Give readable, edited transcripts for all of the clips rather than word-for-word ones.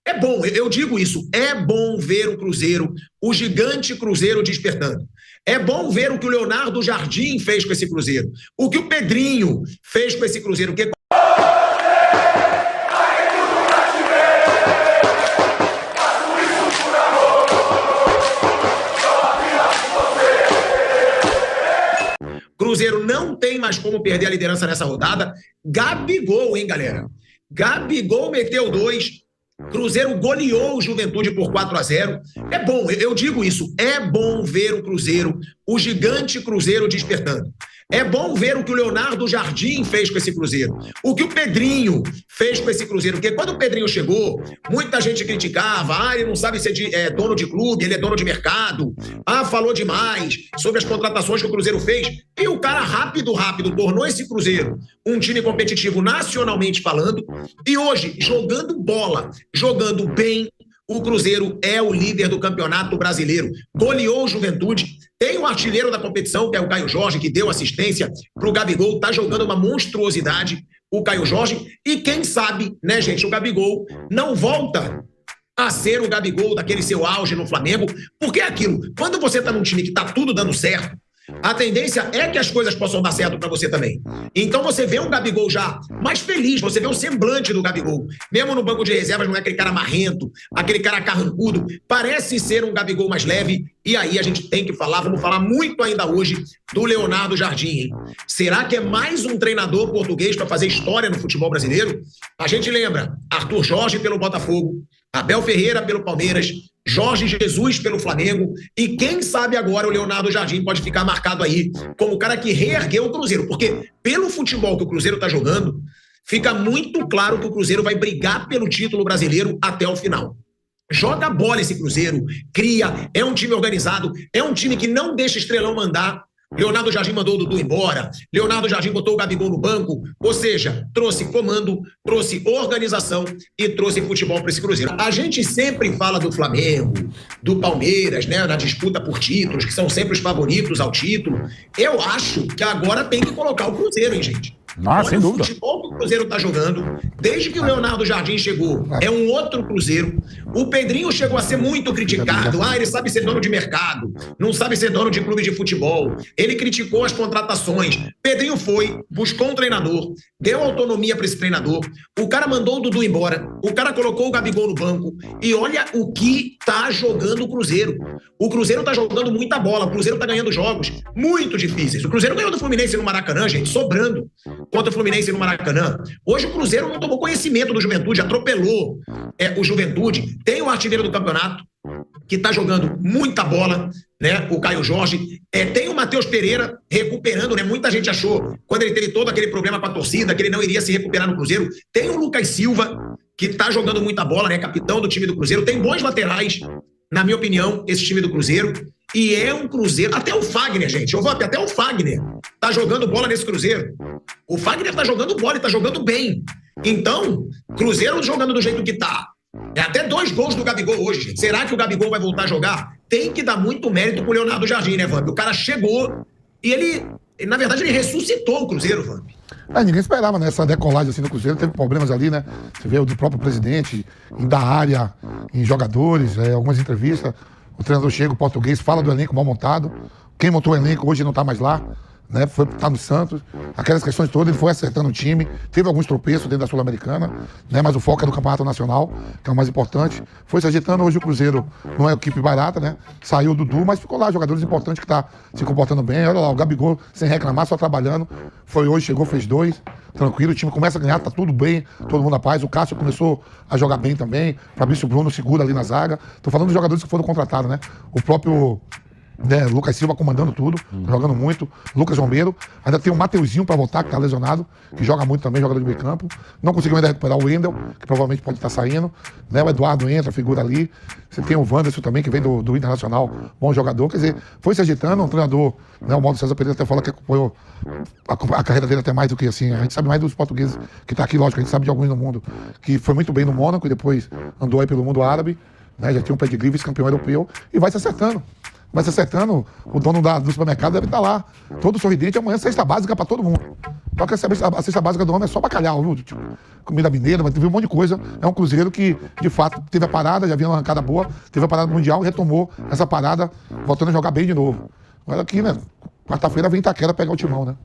É bom, eu digo isso, é bom ver o Cruzeiro, o gigante Cruzeiro despertando. É bom ver o que o Leonardo Jardim fez com esse Cruzeiro, o que o Pedrinho fez com esse Cruzeiro, que Cruzeiro não tem mais como perder a liderança nessa rodada. Gabigol, hein, galera? Gabigol meteu 2. Cruzeiro goleou o Juventude por 4-0. É bom, eu digo isso, é bom ver o Cruzeiro, o gigante Cruzeiro despertando. É bom ver o que o Leonardo Jardim fez com esse Cruzeiro, o que o Pedrinho fez com esse Cruzeiro, porque quando o Pedrinho chegou, muita gente criticava, ele não sabe ser dono de clube, ele é dono de mercado, falou demais sobre as contratações que o Cruzeiro fez, e o cara rápido, tornou esse Cruzeiro um time competitivo nacionalmente falando, e hoje, jogando bola, jogando bem, o Cruzeiro é o líder do Campeonato Brasileiro. Goleou o Juventude. Tem um artilheiro da competição, que é o Caio Jorge, que deu assistência para o Gabigol. Está jogando uma monstruosidade, o Caio Jorge. E quem sabe, né, gente, o Gabigol não volta a ser o Gabigol daquele seu auge no Flamengo. Porque é aquilo. Quando você está num time que está tudo dando certo, a tendência é que as coisas possam dar certo para você também. Então você vê um Gabigol já mais feliz, você vê o semblante do Gabigol. Mesmo no banco de reservas não é aquele cara marrento, aquele cara carrancudo. Parece ser um Gabigol mais leve. E aí a gente tem que falar, vamos falar muito ainda hoje do Leonardo Jardim, hein? Será que é mais um treinador português para fazer história no futebol brasileiro? A gente lembra Arthur Jorge pelo Botafogo, Abel Ferreira pelo Palmeiras, Jorge Jesus pelo Flamengo, e quem sabe agora o Leonardo Jardim pode ficar marcado aí como o cara que reergueu o Cruzeiro, porque pelo futebol que o Cruzeiro está jogando, fica muito claro que o Cruzeiro vai brigar pelo título brasileiro até o final. Joga bola esse Cruzeiro, cria, é um time organizado, é um time que não deixa estrelão mandar. Leonardo Jardim mandou o Dudu embora, Leonardo Jardim botou o Gabigol no banco, ou seja, trouxe comando, trouxe organização e trouxe futebol para esse Cruzeiro. A gente sempre fala do Flamengo, do Palmeiras, né, na disputa por títulos, que são sempre os favoritos ao título. Eu acho que agora tem que colocar o Cruzeiro, hein, gente? Olha sem dúvida. O futebol que o Cruzeiro está jogando, desde que o Leonardo Jardim chegou, é um outro Cruzeiro. O Pedrinho chegou a ser muito criticado. Ele sabe ser dono de mercado, não sabe ser dono de clube de futebol. Ele criticou as contratações. Pedrinho foi, buscou um treinador, deu autonomia para esse treinador. O cara mandou o Dudu embora, o cara colocou o Gabigol no banco. E olha o que tá jogando o Cruzeiro. O Cruzeiro tá jogando muita bola, o Cruzeiro tá ganhando jogos muito difíceis. O Cruzeiro ganhou do Fluminense no Maracanã, gente, sobrando. Contra o Fluminense no Maracanã. Hoje o Cruzeiro não tomou conhecimento do Juventude, atropelou o Juventude. Tem o artilheiro do campeonato, que está jogando muita bola, né? O Caio Jorge. Tem o Matheus Pereira recuperando, né? Muita gente achou, quando ele teve todo aquele problema com a torcida, que ele não iria se recuperar no Cruzeiro. Tem o Lucas Silva, que está jogando muita bola, né? Capitão do time do Cruzeiro. Tem bons laterais, na minha opinião, esse time do Cruzeiro. E é um Cruzeiro. Até o Fagner, gente. Até o Fagner tá jogando bola nesse Cruzeiro. O Fagner tá jogando bola e tá jogando bem. Então, Cruzeiro jogando do jeito que tá. Até 2 gols do Gabigol hoje, gente. Será que o Gabigol vai voltar a jogar? Tem que dar muito mérito pro Leonardo Jardim, né, Vamp? O cara chegou e ele na verdade, ele ressuscitou o Cruzeiro, Vamp. Ninguém esperava, né? Essa decolagem assim no Cruzeiro. Teve problemas ali, né? Você vê o do próprio presidente, da área, em jogadores, algumas entrevistas. O treinador chega, o português, fala do elenco mal montado. Quem montou o elenco hoje não está mais lá, né? Tá no Santos. Aquelas questões todas, ele foi acertando o time. Teve alguns tropeços dentro da Sul-Americana, né? Mas o foco é do Campeonato Nacional, que é o mais importante. Foi se ajeitando. Hoje o Cruzeiro não é equipe barata, né? Saiu o Dudu, mas ficou lá, jogadores importantes que tá se comportando bem. Olha lá, o Gabigol sem reclamar, só trabalhando. Foi hoje, chegou, fez 2. Tranquilo, o time começa a ganhar, tá tudo bem, todo mundo na paz. O Cássio começou a jogar bem também. Fabrício Bruno segura ali na zaga. Tô falando dos jogadores que foram contratados, né? O próprio Lucas Silva comandando tudo, jogando muito. Lucas Romero. Ainda tem o Mateuzinho pra voltar, que tá lesionado, que joga muito também, jogador de meio campo. Não conseguiu ainda recuperar o Wendel, que provavelmente pode estar saindo. Né? O Eduardo entra, figura ali. Você tem o Wanderson também, que vem do Internacional, bom jogador. Quer dizer, foi se agitando, um treinador, né? O Mauro César Pereira até fala que acompanhou a carreira dele até mais do que assim. A gente sabe mais dos portugueses que tá aqui, lógico, a gente sabe de alguns no mundo, que foi muito bem no Mônaco e depois andou aí pelo mundo árabe, né? Já tinha um pedigree, vice-campeão europeu, e vai se acertando. Vai se acertando, o dono do supermercado deve estar lá, todo sorridente, amanhã cesta básica para todo mundo. Só que a cesta básica do homem é só bacalhau, viu? Tipo, comida mineira, mas teve um monte de coisa. É um Cruzeiro que, de fato, teve a parada, já vinha uma arrancada boa, teve a parada no Mundial e retomou essa parada, voltando a jogar bem de novo. Agora aqui, né? Quarta-feira vem Itaquera pegar o Timão, né?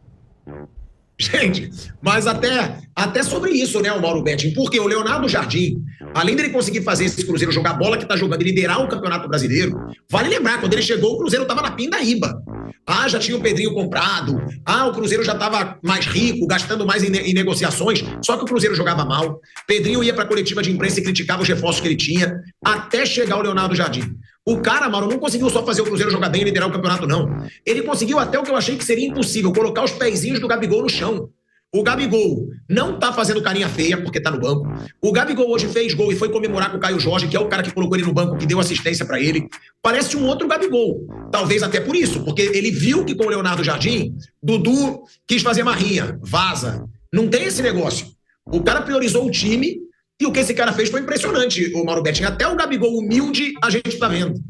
Gente, mas até sobre isso, né, o Mauro Betting, porque o Leonardo Jardim, além dele conseguir fazer esse Cruzeiro jogar a bola que tá jogando e liderar o Campeonato Brasileiro, vale lembrar, quando ele chegou, o Cruzeiro tava na pindaíba. Já tinha o Pedrinho comprado, o Cruzeiro já tava mais rico, gastando mais em negociações, só que o Cruzeiro jogava mal, Pedrinho ia pra coletiva de imprensa e criticava os reforços que ele tinha, até chegar o Leonardo Jardim. O cara, Mauro, não conseguiu só fazer o Cruzeiro jogar bem e liderar o campeonato, não. Ele conseguiu até o que eu achei que seria impossível, colocar os pezinhos do Gabigol no chão. O Gabigol não tá fazendo carinha feia, porque tá no banco. O Gabigol hoje fez gol e foi comemorar com o Caio Jorge, que é o cara que colocou ele no banco, que deu assistência pra ele. Parece um outro Gabigol. Talvez até por isso, porque ele viu que com o Leonardo Jardim, Dudu quis fazer marrinha, vaza. Não tem esse negócio. O cara priorizou o time e o que esse cara fez foi impressionante, o Mauro Betting. Até o Gabigol humilde a gente tá vendo.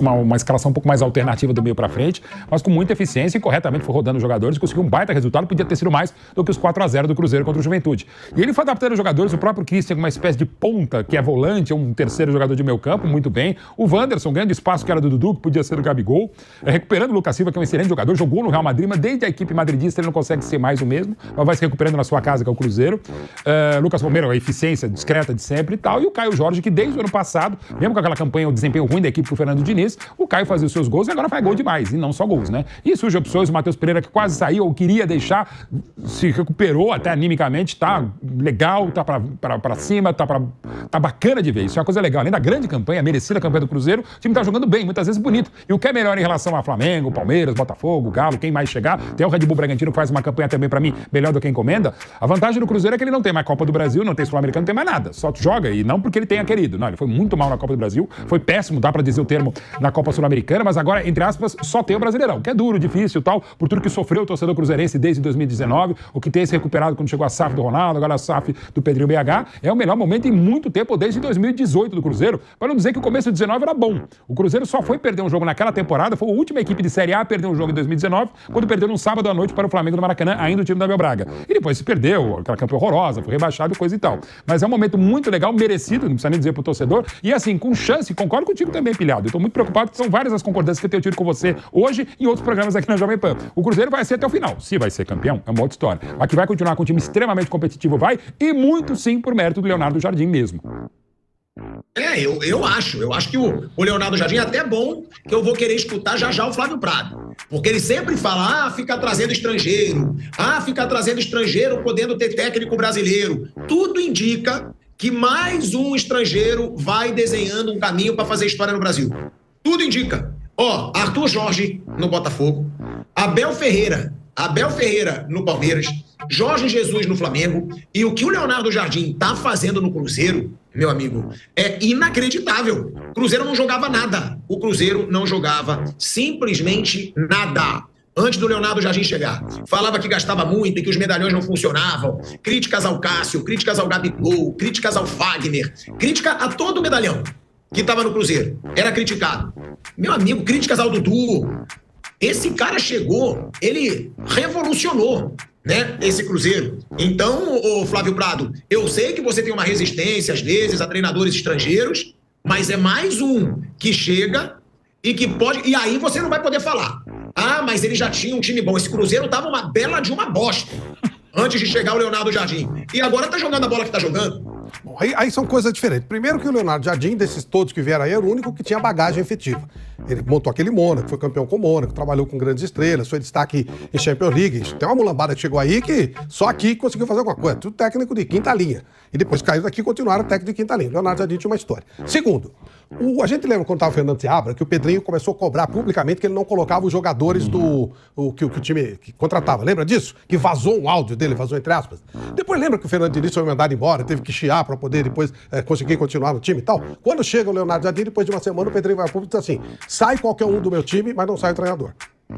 Uma escalação um pouco mais alternativa do meio para frente, mas com muita eficiência e corretamente foi rodando os jogadores, conseguiu um baita resultado, podia ter sido mais do que os 4-0 do Cruzeiro contra o Juventude. E ele foi adaptando os jogadores, o próprio Christian, uma espécie de ponta, que é volante, um terceiro jogador de meio campo, muito bem. O Wanderson ganhando espaço que era do Dudu, que podia ser do Gabigol, recuperando o Lucas Silva, que é um excelente jogador, jogou no Real Madrid, mas desde a equipe madridista ele não consegue ser mais o mesmo, mas vai se recuperando na sua casa, que é o Cruzeiro. Lucas Romero, a eficiência discreta de sempre e tal, e o Caio Jorge, que desde o ano passado, mesmo com aquela campanha, o desempenho ruim da equipe pro Fernando Diniz, o Caio fazia os seus gols e agora faz gol demais, e não só gols, né? E surge opções, o Matheus Pereira, que quase saiu ou queria deixar, se recuperou até animicamente, tá legal, tá pra cima, tá bacana de ver. Isso é uma coisa legal. Além da grande campanha, merecida campanha do Cruzeiro, o time tá jogando bem, muitas vezes bonito. E o que é melhor em relação a Flamengo, Palmeiras, Botafogo, Galo, quem mais chegar, tem o Red Bull Bragantino que faz uma campanha também, pra mim, melhor do que encomenda. A vantagem do Cruzeiro é que ele não tem mais Copa do Brasil, não tem Sul-Americano, não tem mais nada. Só joga, e não porque ele tenha querido. Não, ele foi muito mal na Copa do Brasil, foi péssimo, dá pra dizer o termo, na Copa Sul-Americana, mas agora, entre aspas, só tem o Brasileirão, que é duro, difícil e tal, por tudo que sofreu o torcedor cruzeirense desde 2019, o que tem se recuperado quando chegou a SAF do Ronaldo, agora a SAF do Pedrinho BH, é o melhor momento em muito tempo, desde 2018 do Cruzeiro, para não dizer que o começo de 19 era bom. O Cruzeiro só foi perder um jogo naquela temporada, foi a última equipe de Série A a perder um jogo em 2019, quando perdeu num sábado à noite para o Flamengo do Maracanã, ainda o time da Abel Braga. E depois se perdeu, aquela campanha horrorosa, foi rebaixado e coisa e tal. Mas é um momento muito legal, merecido, não precisa nem dizer pro torcedor, e assim, com chance, concordo contigo também, Pilhado. Eu tô muito preocupado, que são várias as concordâncias que eu tenho tido com você hoje e em outros programas aqui na Jovem Pan. O Cruzeiro vai ser até o final. Se vai ser campeão, é uma outra história. Mas que vai continuar com um time extremamente competitivo, vai, e muito sim por mérito do Leonardo Jardim mesmo. Eu acho que o Leonardo Jardim é até bom, que eu vou querer escutar já o Flávio Prado. Porque ele sempre fala, fica trazendo estrangeiro, podendo ter técnico brasileiro. Tudo indica que mais um estrangeiro vai desenhando um caminho para fazer história no Brasil. Tudo indica. Arthur Jorge no Botafogo, Abel Ferreira no Palmeiras, Jorge Jesus no Flamengo, e o que o Leonardo Jardim tá fazendo no Cruzeiro, meu amigo, é inacreditável. O Cruzeiro não jogava nada. O Cruzeiro não jogava simplesmente nada. Antes do Leonardo Jardim chegar, falava que gastava muito e que os medalhões não funcionavam. Críticas ao Cássio, críticas ao Gabigol, críticas ao Fagner, crítica a todo o medalhão que estava no Cruzeiro. Era criticado. Meu amigo, críticas ao Dudu. Esse cara chegou, ele revolucionou, né, esse Cruzeiro. Então, ô Flávio Prado, eu sei que você tem uma resistência, às vezes, a treinadores estrangeiros, mas é mais um que chega e que pode... E aí você não vai poder falar. Mas ele já tinha um time bom. Esse Cruzeiro tava uma bela de uma bosta antes de chegar o Leonardo Jardim. E agora tá jogando a bola que tá jogando. Bom, aí são coisas diferentes. Primeiro que o Leonardo Jardim, desses todos que vieram aí, era o único que tinha bagagem efetiva. Ele montou aquele Mônaco, foi campeão com o Mônaco, trabalhou com grandes estrelas, foi destaque em Champions League. Tem uma mulambada que chegou aí que só aqui conseguiu fazer alguma coisa. Tudo técnico de quinta linha. E depois caiu daqui e continuaram técnico de quinta linha. O Leonardo Jardim tinha uma história. Segundo, a gente lembra quando estava o Fernando Seabra que o Pedrinho começou a cobrar publicamente que ele não colocava os jogadores que o time que contratava. Lembra disso? Que vazou um áudio dele, vazou entre aspas. Depois lembra que o Fernando Diniz foi mandado embora, teve que chiar para poder depois conseguir continuar no time e tal. Quando chega o Leonardo Jardim, depois de uma semana, o Pedrinho vai ao público e diz assim: sai qualquer um do meu time, mas não sai o treinador.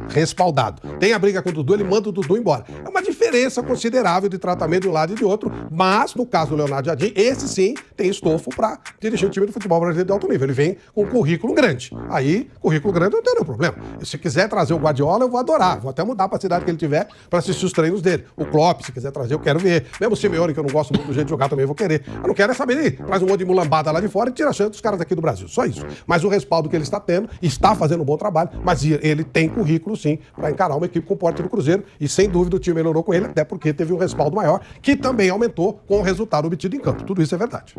respaldado. Tem a briga com o Dudu, ele manda o Dudu embora. É uma diferença considerável de tratamento de um lado e de outro, mas no caso do Leonardo Jardim, esse sim tem estofo para dirigir o time do futebol brasileiro de alto nível. Ele vem com um currículo grande. Aí, currículo grande não tem nenhum problema. E se quiser trazer o Guardiola, eu vou adorar. Vou até mudar para a cidade que ele tiver para assistir os treinos dele. O Klopp, se quiser trazer, eu quero ver. Mesmo o Simeone, que eu não gosto muito do jeito de jogar, também vou querer. Eu não quero é saber, ele traz um monte de mulambada lá de fora e tira a chance dos caras aqui do Brasil. Só isso. Mas o respaldo que ele está tendo, está fazendo um bom trabalho, mas ele tem currículo, sim, para encarar uma equipe com o porte do Cruzeiro. E sem dúvida o time melhorou com ele, até porque teve um respaldo maior, que também aumentou com o resultado obtido em campo. Tudo isso é verdade.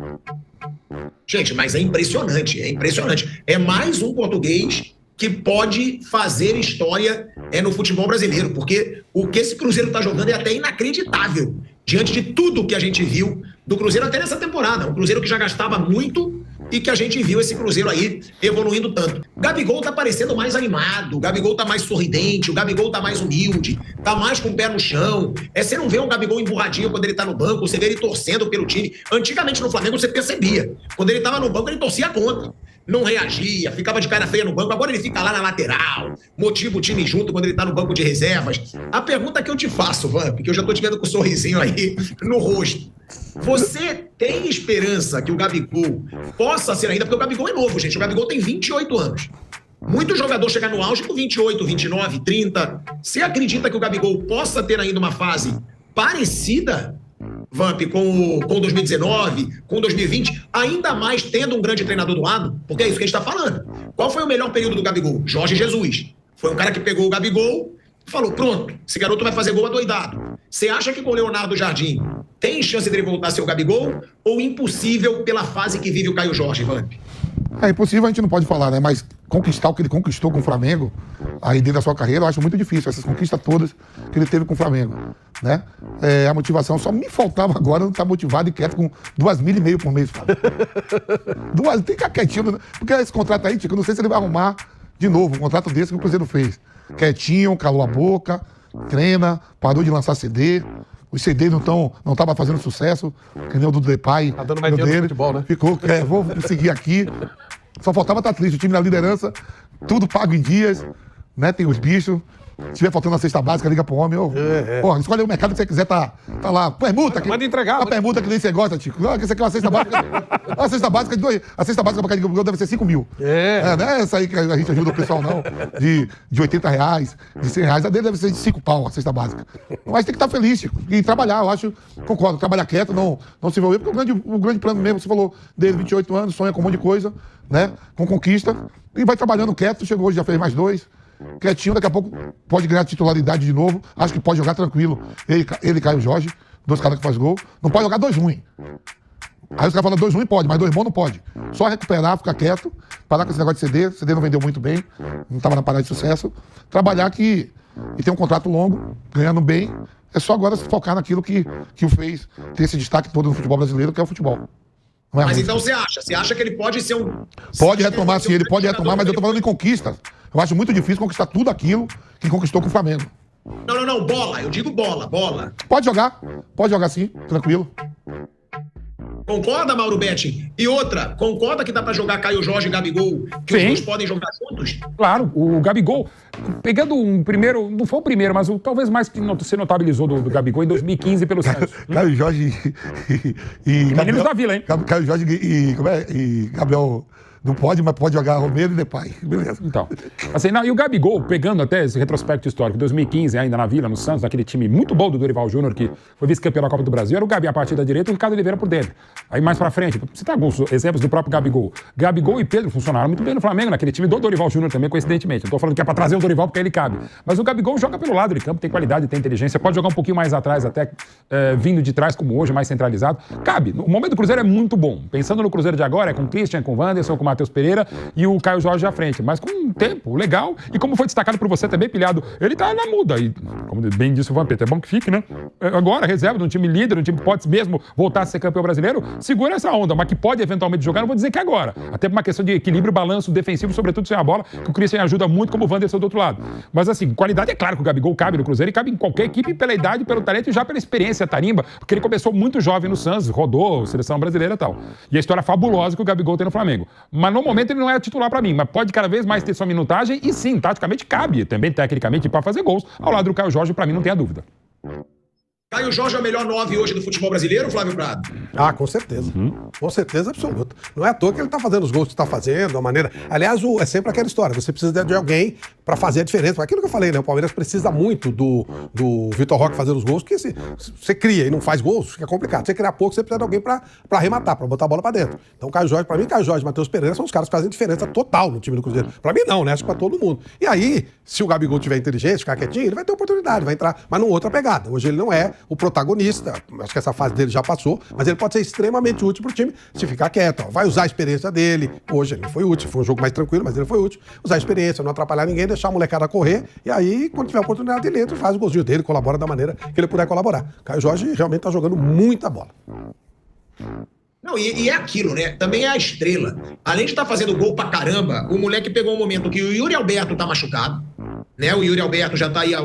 Gente, mas é impressionante, é impressionante. É mais um português que pode fazer história no futebol brasileiro, porque o que esse Cruzeiro está jogando é até inacreditável, diante de tudo que a gente viu do Cruzeiro até nessa temporada. Um Cruzeiro que já gastava muito e que a gente viu esse Cruzeiro aí evoluindo tanto. O Gabigol tá parecendo mais animado, o Gabigol tá mais sorridente, o Gabigol tá mais humilde, tá mais com o pé no chão. Você não vê um Gabigol emburradinho quando ele tá no banco, você vê ele torcendo pelo time. Antigamente no Flamengo você percebia. Quando ele tava no banco, ele torcia contra. Não reagia, ficava de cara feia no banco, agora ele fica lá na lateral, motiva o time junto quando ele tá no banco de reservas. A pergunta que eu te faço, Vamp, que eu já tô te vendo com um sorrisinho aí no rosto. Você tem esperança que o Gabigol possa ser ainda, porque o Gabigol é novo, gente, o Gabigol tem 28 anos. Muito jogador chega no auge com 28, 29, 30. Você acredita que o Gabigol possa ter ainda uma fase parecida, Vamp, com 2019, com 2020, ainda mais tendo um grande treinador do lado? Porque é isso que a gente está falando. Qual foi o melhor período do Gabigol? Jorge Jesus. Foi um cara que pegou o Gabigol e falou, pronto, esse garoto vai fazer gol adoidado. Você acha que com o Leonardo Jardim tem chance de ele voltar a ser o Gabigol ou impossível pela fase que vive o Caio Jorge, Vamp? É impossível, a gente não pode falar, né? Mas conquistar o que ele conquistou com o Flamengo, aí dentro da sua carreira, eu acho muito difícil, essas conquistas todas que ele teve com o Flamengo, né? A motivação, só me faltava agora não estar motivado e quieto com 2,5 mil por mês, Fábio. Tem que ficar quietinho, porque esse contrato aí, Tico, eu não sei se ele vai arrumar de novo um contrato desse que o Cruzeiro fez. Quietinho, calou a boca, treina, parou de lançar CD. Os CDs não estavam fazendo sucesso, que nem o do Depay. Tá dando mais dinheiro no futebol, né? Ficou, vou seguir aqui. Só faltava estar triste. O time na liderança, tudo pago em dias, né? Tem os bichos. Se tiver faltando a cesta básica, liga pro homem. Porra, escolhe o mercado que você quiser, tá lá. Permuta. Manda entregar. A permuta que nem você gosta, Tico. Isso aqui é uma cesta básica. A cesta básica pra cada Gabigol deve ser 5 mil. Não é essa aí que a gente ajuda o pessoal, não. De R$80, de R$100. A dele deve ser de 5 pau, a cesta básica. Mas tem que estar feliz, Tico. E trabalhar, eu acho. Concordo, trabalhar quieto, não se envolver. Porque o grande plano mesmo, você falou dele, 28 anos, sonha com um monte de coisa, né? Com conquista. E vai trabalhando quieto. Chegou hoje, já fez mais 2. Quietinho, daqui a pouco pode ganhar titularidade de novo. Acho que pode jogar tranquilo. Ele e Caio Jorge, 2 caras que faz gol. Não pode jogar 2 ruins. Aí os caras falam 2 ruins pode, mas 2 bons não pode. Só recuperar, ficar quieto, parar com esse negócio de CD. CD não vendeu muito bem, não estava na parada de sucesso. Trabalhar e ter um contrato longo, ganhando bem. É só agora se focar naquilo que o fez ter esse destaque todo no futebol brasileiro, que é o futebol. Mas então você acha que ele pode ser um... Pode retomar, sim, ele pode retomar, mas eu tô falando em conquistas. Eu acho muito difícil conquistar tudo aquilo que conquistou com o Flamengo. Não, bola, eu digo bola. Pode jogar sim, tranquilo. Concorda, Mauro Betti? E outra, concorda que dá pra jogar Caio Jorge e Gabigol, que os dois podem jogar juntos? Claro, o Gabigol, pegando um primeiro, não foi o primeiro, mas talvez mais que se notabilizou do Gabigol em 2015 pelo Santos. Caio Jorge e Meninos da Vila, hein? Caio Jorge e Gabriel... Não pode, mas pode jogar Romero e Depay. Beleza. Então, assim, e o Gabigol, pegando até esse retrospecto histórico, 2015, ainda na Vila, no Santos, naquele time muito bom do Dorival Júnior, que foi vice-campeão da Copa do Brasil, era o Gabi a partir da direita e o Ricardo Oliveira por dentro. Aí mais pra frente, você tem alguns exemplos do próprio Gabigol. Gabigol e Pedro funcionaram muito bem no Flamengo, naquele time do Dorival Júnior também, coincidentemente. Não tô falando que é pra trazer o Dorival porque ele cabe. Mas o Gabigol joga pelo lado de campo, tem qualidade, tem inteligência, pode jogar um pouquinho mais atrás, até vindo de trás como hoje, mais centralizado. Cabe. O momento do Cruzeiro é muito bom. Pensando no Cruzeiro de agora, é com o Christian, com o Wanderson, com o Matheus Pereira e o Caio Jorge à frente, mas com um tempo legal, e como foi destacado por você também, Pilhado, ele tá na muda, e como bem disse o Vampeta, é bom que fique, né? Agora, reserva de um time líder, um time que pode mesmo voltar a ser campeão brasileiro, segura essa onda, mas que pode eventualmente jogar, não vou dizer que agora, até por uma questão de equilíbrio, balanço defensivo, sobretudo sem a bola, que o Christian ajuda muito, como o Wanderson do outro lado. Mas assim, qualidade é claro que o Gabigol cabe no Cruzeiro, e cabe em qualquer equipe pela idade, pelo talento e já pela experiência tarimba, porque ele começou muito jovem no Santos, rodou, seleção brasileira e tal. E a história fabulosa que o Gabigol tem no Flamengo. Mas Mas no momento ele não é titular pra mim. Mas pode cada vez mais ter sua minutagem e sim, taticamente cabe. Também tecnicamente pra fazer gols. Ao lado do Caio Jorge, pra mim, não tenha dúvida. Caio Jorge é o melhor 9 hoje do futebol brasileiro, Flávio Prado? Ah, com certeza. Com certeza absoluta. Não é à toa que ele tá fazendo os gols que tá fazendo, a maneira... Aliás, é sempre aquela história, você precisa de alguém pra fazer a diferença. Aquilo que eu falei, né? O Palmeiras precisa muito do Vitor Roque fazendo os gols, porque se você cria e não faz gols, fica complicado. Você criar pouco, você precisa de alguém pra arrematar, pra botar a bola pra dentro. Então, Caio Jorge, pra mim, Caio Jorge e Matheus Pereira são os caras que fazem diferença total no time do Cruzeiro. Pra mim não, né? Acho que pra todo mundo. E aí, se o Gabigol tiver inteligente, ficar quietinho, ele vai ter oportunidade, vai entrar, mas numa outra pegada. Hoje ele não é o protagonista, acho que essa fase dele já passou, mas ele pode ser extremamente útil pro time se ficar quieto, ó. Vai usar a experiência dele. Hoje ele não foi útil, foi um jogo mais tranquilo, mas ele foi útil. Usar a experiência, não atrapalhar ninguém, deixar a molecada correr, e aí, quando tiver a oportunidade, ele entra e faz o golzinho dele, colabora da maneira que ele puder colaborar. Caio Jorge realmente tá jogando muita bola. Não, e é aquilo, né? Também é a estrela. Além de estar fazendo gol pra caramba, o moleque pegou um momento que o Yuri Alberto tá machucado, né? O Yuri Alberto já tá aí há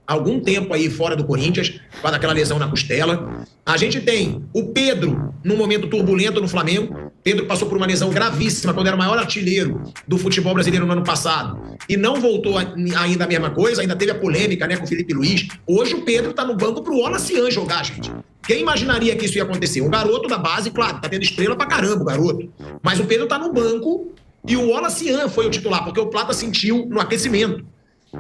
algum tempo aí fora do Corinthians, por causa daquela lesão na costela. A gente tem o Pedro num momento turbulento no Flamengo. Pedro passou por uma lesão gravíssima quando era o maior artilheiro do futebol brasileiro no ano passado e não voltou ainda a mesma coisa, ainda teve a polêmica, né, com o Felipe Luiz. Hoje o Pedro tá no banco pro Wallace jogar, gente. Quem imaginaria que isso ia acontecer? Um garoto da base, claro, tá tendo estrela pra caramba o garoto. Mas o Pedro tá no banco e o Wallace foi o titular, porque o Plata sentiu no aquecimento.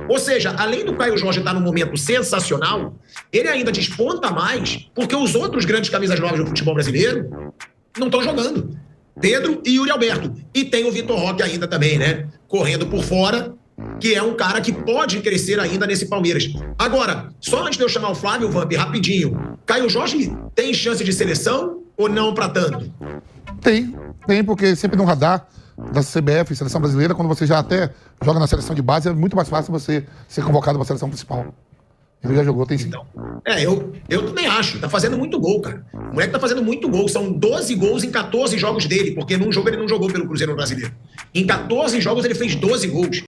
Ou seja, além do Caio Jorge estar num momento sensacional, ele ainda desponta mais porque os outros grandes camisas novas do futebol brasileiro não estão jogando. Pedro e Yuri Alberto. E tem o Vitor Roque ainda também, né? Correndo por fora, que é um cara que pode crescer ainda nesse Palmeiras. Agora, só antes de eu chamar o Flávio, Vamp, rapidinho. Caio Jorge tem chance de seleção ou não pra tanto? Tem, porque sempre no radar da CBF, seleção brasileira, quando você já até joga na seleção de base, é muito mais fácil você ser convocado para a seleção principal. Ele já jogou, tem sim. Então, eu também acho. Tá fazendo muito gol, cara. O moleque tá fazendo muito gol. São 12 gols em 14 jogos dele, porque num jogo ele não jogou pelo Cruzeiro Brasileiro. Em 14 jogos ele fez 12 gols.